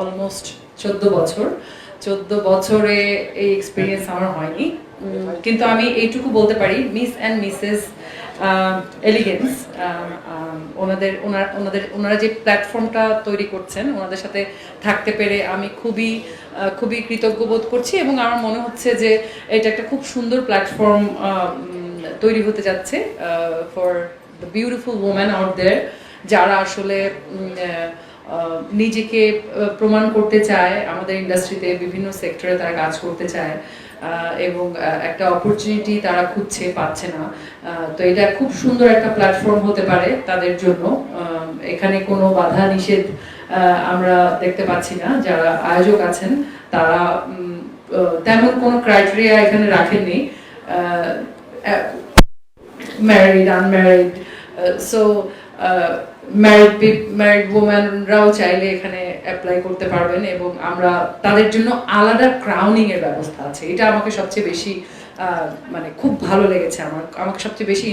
Almost 14 বছর। 14 বছরে এই এক্সপিরিয়েন্স আমার হয়নি, কিন্তু আমি এইটুকু বলতে পারি মিস অ্যান্ড মিসেস এলিগেন্স ওনারা যে প্ল্যাটফর্মটা তৈরি করছেন, ওনাদের সাথে থাকতে পেরে আমি খুবই কৃতজ্ঞ বোধ করছি এবং আমার মনে হচ্ছে যে এটা একটা খুব সুন্দর প্ল্যাটফর্ম তৈরি হতে যাচ্ছে for the beautiful woman out there, যারা আসলে নিজেকে প্রমাণ করতে চায় আমাদের ইন্ডাস্ট্রিতে, বিভিন্ন সেক্টরে তারা কাজ করতে চায় এবং একটা অপরচুনিটি তারা খুঁজছে, পাচ্ছে না। তো এটা খুব সুন্দর একটা প্ল্যাটফর্ম হতে পারে তাদের জন্য। এখানে কোনো বাধা নিষেধ আমরা দেখতে পাচ্ছি না। যারা আয়োজক আছেন তারা তেমন কোনো ক্রাইটেরিয়া এখানে রাখেননি, ম্যারিড, আনম্যারিড, সো ম্যারিড ওম্যানরাও চাইলে এখানে অ্যাপ্লাই করতে পারবেন এবং আমরা তাদের জন্য আলাদা ক্রাউনিং এর ব্যবস্থা আছে। এটা আমাকে সবচেয়ে বেশি মানে খুব ভালো লেগেছে, আমাকে সবচেয়ে বেশি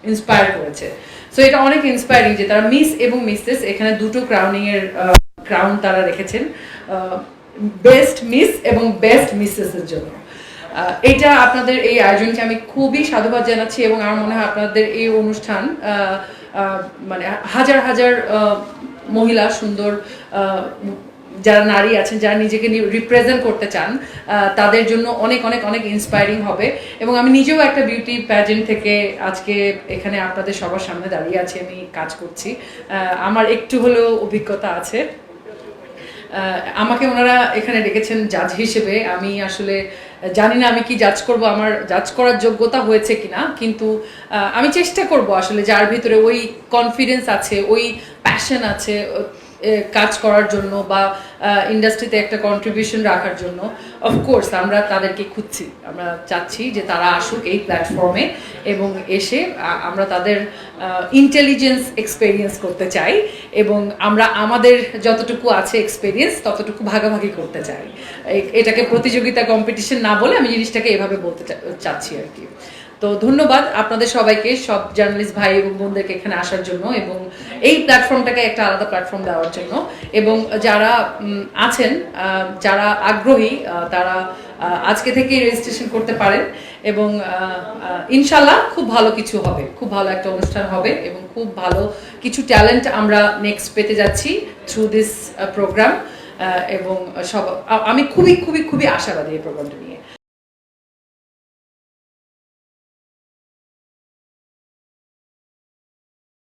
ইন্সপায়ার করেছে। সো এটা অনেক ইন্সপায়ারিং যে তারা মিস এবং মিসেস এখানে দুটো ক্রাউনিং এর ক্রাউন তারা রেখেছেন, বেস্ট মিস এবং বেস্ট মিসেস এর জন্য। এটা আপনাদের এই আয়োজনকে আমি খুবই সাধুবাদ জানাচ্ছি এবং আমার মনে হয় আপনাদের এই অনুষ্ঠান মানে হাজার হাজার মহিলা, সুন্দর যারা নারী আছেন, যারা নিজেকে রিপ্রেজেন্ট করতে চান, তাদের জন্য অনেক অনেক অনেক ইন্সপায়ারিং হবে। এবং আমি নিজেও একটা বিউটি প্যাজেন্ট থেকে আজকে এখানে আপনাদের সবার সামনে দাঁড়িয়ে আছি, আমি কাজ করছি, আমার একটু হলেও অভিজ্ঞতা আছে। আমাকে ওনারা এখানে ডেকেছেন জাজ হিসেবে। আমি আসলে জানি না আমি কি জাজ করব, আমার জাজ করার যোগ্যতা হয়েছে কিনা, কিন্তু আমি চেষ্টা করব আসলে যার ভিতরে ওই কনফিডেন্স আছে, ওই প্যাশন আছে কাজ করার জন্য বা ইন্ডাস্ট্রিতে একটা কন্ট্রিবিউশন রাখার জন্য। অফকোর্স আমরা তাদেরকে খুঁজছি, আমরা চাচ্ছি যে তারা আসুক এই প্ল্যাটফর্মে এবং এসে আমরা তাদের ইন্টেলিজেন্স এক্সপেরিয়েন্স করতে চাই এবং আমরা আমাদের যতটুকু আছে এক্সপেরিয়েন্স ততটুকু ভাগাভাগি করতে চাই। এটাকে প্রতিযোগিতা, কম্পিটিশন না বলে আমি জিনিসটাকে এভাবে বলতে চাচ্ছি আর কি। তো ধন্যবাদ আপনাদের সবাইকে, সব জার্নালিস্ট ভাই এবং বোনদেরকে এখানে আসার জন্য এবং এই প্ল্যাটফর্মটাকে একটা আলাদা প্ল্যাটফর্ম দেওয়ার জন্য। এবং যারা আছেন, যারা আগ্রহী, তারা আজকে থেকেই রেজিস্ট্রেশন করতে পারেন এবং ইনশাল্লাহ খুব ভালো কিছু হবে, খুব ভালো একটা অনুষ্ঠান হবে এবং খুব ভালো কিছু ট্যালেন্ট আমরা নেক্সট পেতে যাচ্ছি থ্রু দিস প্রোগ্রাম। এবং সব আমি খুবই খুবই খুবই আশাবাদী এই প্রোগ্রামটা নিয়ে।